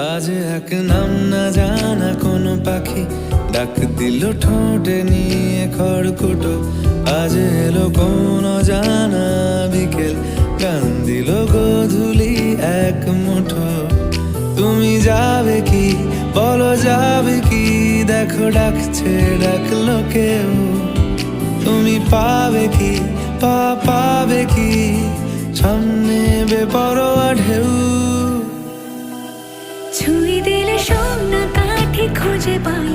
আজ এক নাম না জানা কোনো পাখি ডাক দিল ঠোঁটে নিয়ে খড়কুটো। আজ এলো কোন জানা বিকেল, গান দিল গোধূলি এক মুঠো। তুমি যাবে কি বলো, যাবে কি? দেখো ডাকছে, ডাকলো কেউ। তুমি পাবে কি পাবে কি? সামনে বেপরোয়া ঢেউ। ছুঁই দিলে সোনা কাঠি খুঁজে পাই।